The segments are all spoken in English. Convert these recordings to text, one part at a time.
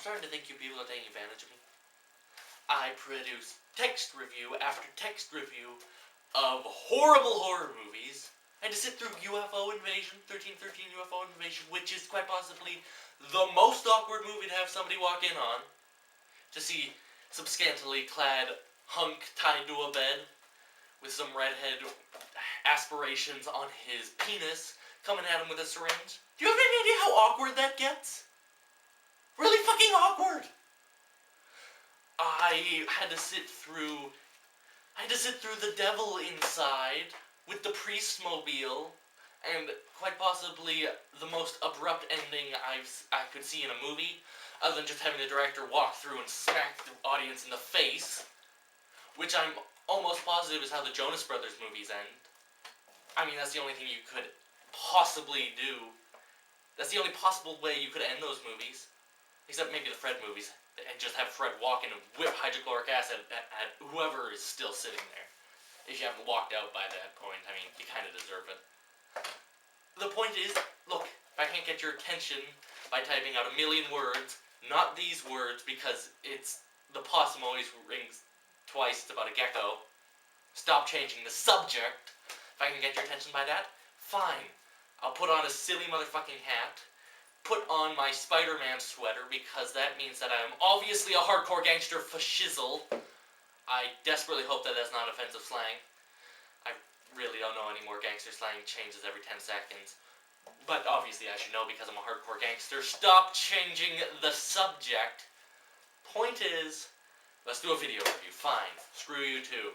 starting to think you people are taking advantage of me. I produce text review after text review of horrible horror movies. I had to sit through UFO Invasion, 1313 UFO Invasion, which is quite possibly the most awkward movie to have somebody walk in on. To see some scantily clad hunk tied to a bed with some redhead aspirations on his penis coming at him with a syringe. Do you have any idea how awkward that gets? Really fucking awkward! I had to sit through the devil inside with the priest mobile, and quite possibly the most abrupt ending I could see in a movie, other than just having the director walk through and smack the audience in the face, which I'm almost positive is how the Jonas Brothers movies end. I mean, that's the only thing you could possibly do. That's the only possible way you could end those movies. Except maybe the Fred movies, and just have Fred walk in and whip hydrochloric acid at whoever is still sitting there. If you haven't walked out by that point, I mean, you kind of deserve it. The point is, look, if I can't get your attention by typing out a million words, not these words, because the possum always rings twice, it's about a gecko. Stop changing the subject. If I can get your attention by that, fine. I'll put on a silly motherfucking hat, put on my Spider-Man sweater, because that means that I am obviously a hardcore gangster for shizzle. I desperately hope that that's not offensive slang. I really don't know any more gangster slang, changes every 10 seconds. But obviously I should know because I'm a hardcore gangster. Stop changing the subject. Point is, let's do a video review. Fine. Screw you too.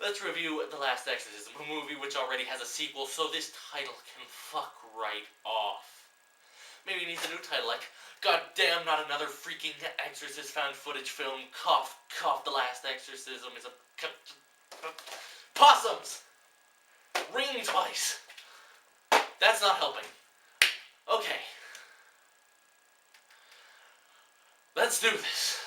Let's review The Last Exorcism, a movie which already has a sequel, so this title can fuck right off. Maybe it needs a new title, like, God damn, not another freaking Exorcist found footage film. Cough, cough, The Last Exorcism is a... Possums! Ringing twice. That's not helping. Okay. Let's do this.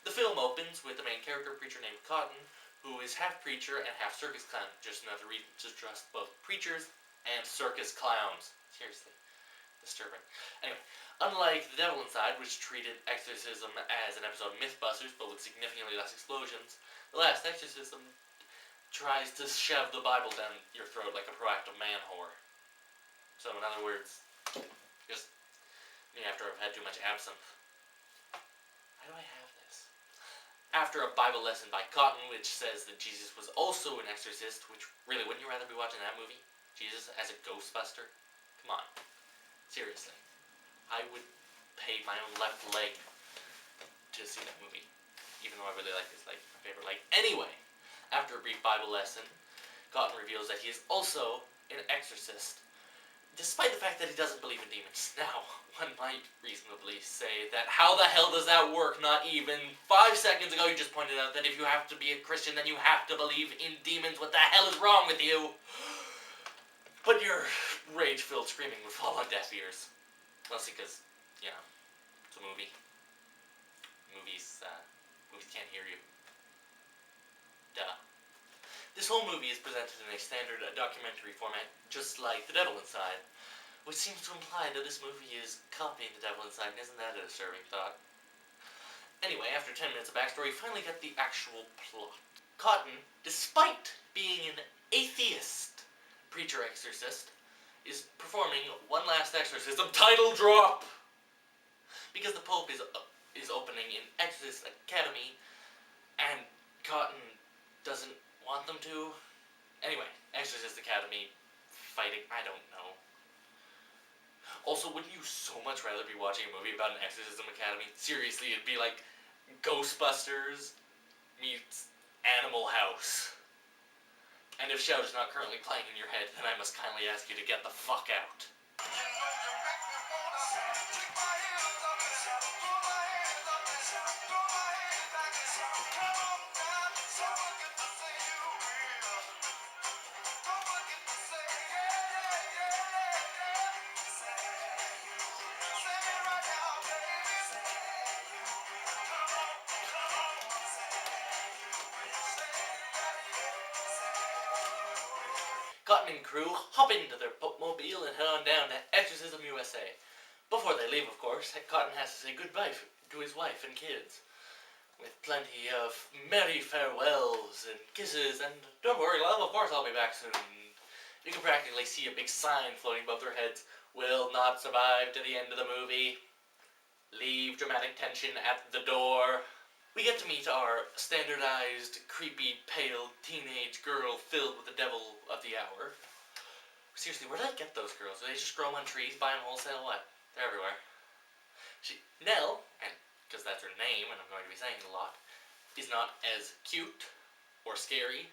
The film opens with the main character, a preacher named Cotton, who is half preacher and half circus clown. Just another reason to trust both preachers and circus clowns. Seriously. Disturbing. Anyway, unlike The Devil Inside, which treated exorcism as an episode of Mythbusters, but with significantly less explosions, The Last Exorcism tries to shove the Bible down your throat like a proactive man whore. So, in other words, just me after I've had too much absinthe. Why do I have this? After a Bible lesson by Cotton, which says that Jesus was also an exorcist, which really, wouldn't you rather be watching that movie? Jesus as a ghostbuster? Come on. Seriously. I would pay my own left leg to see that movie. Even though I really like this leg. It's my favorite leg. Anyway, after a brief Bible lesson, Cotton reveals that he is also an exorcist, despite the fact that he doesn't believe in demons. Now, one might reasonably say that how the hell does that work? Not even 5 seconds ago you just pointed out that if you have to be a Christian, then you have to believe in demons. What the hell is wrong with you? But your rage-filled screaming would fall on deaf ears. Mostly because, you know, it's a movie. Movies can't hear you. Duh. This whole movie is presented in a standard documentary format, just like The Devil Inside, which seems to imply that this movie is copying The Devil Inside, and isn't that a disturbing thought? Anyway, after 10 minutes of backstory, we finally get the actual plot. Cotton, despite being an atheist preacher exorcist, is performing one last exorcism, title drop! Because the Pope is opening an Exorcist Academy, and Cotton doesn't want them to. Anyway, Exorcist Academy fighting, I don't know. Also, wouldn't you so much rather be watching a movie about an Exorcism Academy? Seriously, it'd be like Ghostbusters meets Animal House. And if Shout is not currently playing in your head, then I must kindly ask you to get the fuck out. Cotton and crew hop into their bookmobile and head on down to Exorcism USA, Before they leave, of course, Cotton has to say goodbye to his wife and kids, with plenty of merry farewells and kisses, and don't worry, love, of course I'll be back soon. You can practically see a big sign floating above their heads, will not survive to the end of the movie. Leave dramatic tension at the door. We get to meet our standardized, creepy, pale teenage girl filled with the devil of the hour. Seriously, where did I get those girls? Do they just grow them on trees, buy them wholesale? What? They're everywhere. Nell, and because that's her name, and I'm going to be saying it a lot, is not as cute, or scary,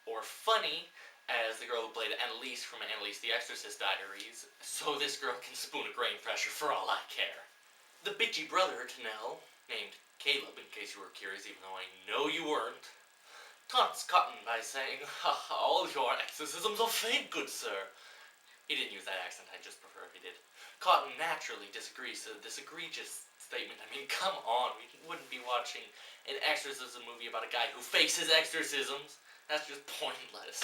or funny as the girl who played Annalise from Annalise the Exorcist Diaries, so this girl can spoon a grain pressure for all I care. The bitchy brother to Nell, named Caleb, in case you were curious, even though I know you weren't, taunts Cotton by saying, "Ha, all your exorcisms are fake, good sir." He didn't use that accent, I just prefer if he did. Cotton naturally disagrees to this egregious statement. I mean, come on, we wouldn't be watching an exorcism movie about a guy who fakes his exorcisms. That's just pointless.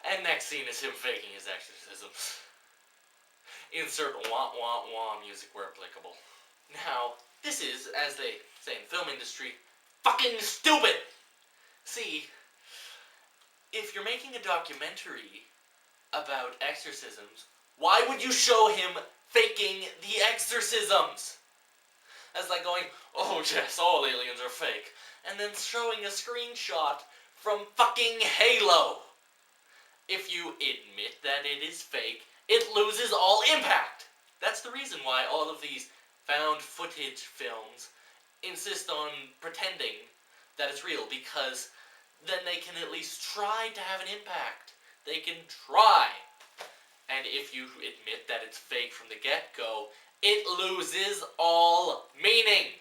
And next scene is him faking his exorcisms. Insert wah wah wah music where applicable. Now, this is, as they say in the film industry, fucking stupid! See, if you're making a documentary about exorcisms, why would you show him faking the exorcisms? That's like going, oh yes, all aliens are fake, and then showing a screenshot from fucking Halo. If you admit that it is fake, it loses all impact. That's the reason why all of these found footage films insist on pretending that it's real, because then they can at least try to have an impact. They can try. And if you admit that it's fake from the get-go, it loses all meaning.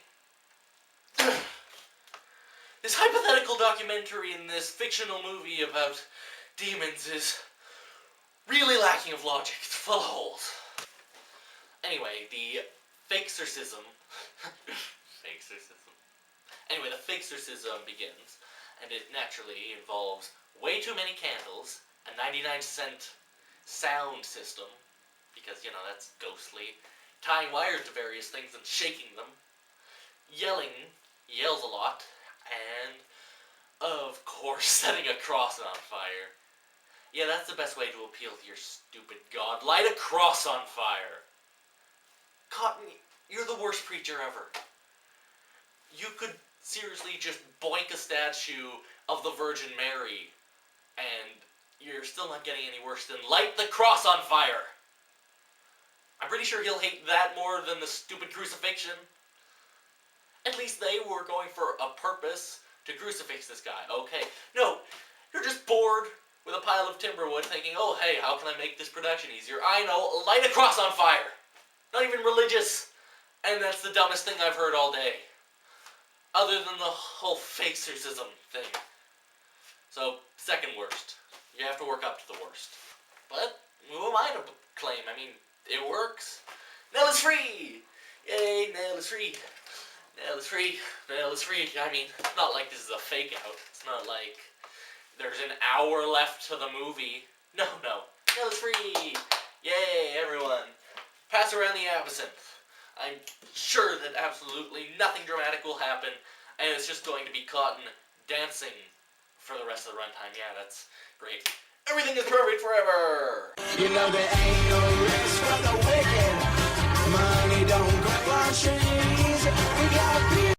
This hypothetical documentary in this fictional movie about demons is really lacking of logic. It's full of holes. Anyway, the fake-exorcism Anyway, the fake-exorcism begins, and it naturally involves way too many candles, a 99-cent sound system, because, you know, that's ghostly, tying wires to various things and shaking them, yells a lot, and, of course, setting a cross on fire. Yeah, that's the best way to appeal to your stupid god. Light a cross on fire. Cotton, you're the worst preacher ever. You could seriously just boink a statue of the Virgin Mary, and you're still not getting any worse than light the cross on fire. I'm pretty sure he'll hate that more than the stupid crucifixion. At least they were going for a purpose to crucifix this guy. Okay, no, you're just bored with a pile of timber wood thinking, oh hey, how can I make this production easier? I know, light a cross on fire. Not even religious. And that's the dumbest thing I've heard all day. Other than the whole fake-exorcism thing. So, second worst. You have to work up to the worst. But, who am I to claim? I mean, it works. Nell is free! Yay, Nell is free. Nell is free. Nell is free. I mean, it's not like this is a fake out. It's not like there's an hour left to the movie. No. Nell is free! Yay, everyone. Pass around the absinthe. I'm sure that absolutely nothing dramatic will happen, and it's just going to be Cotton dancing for the rest of the runtime. Yeah, that's great. Everything is perfect forever! You know there ain't no rest for the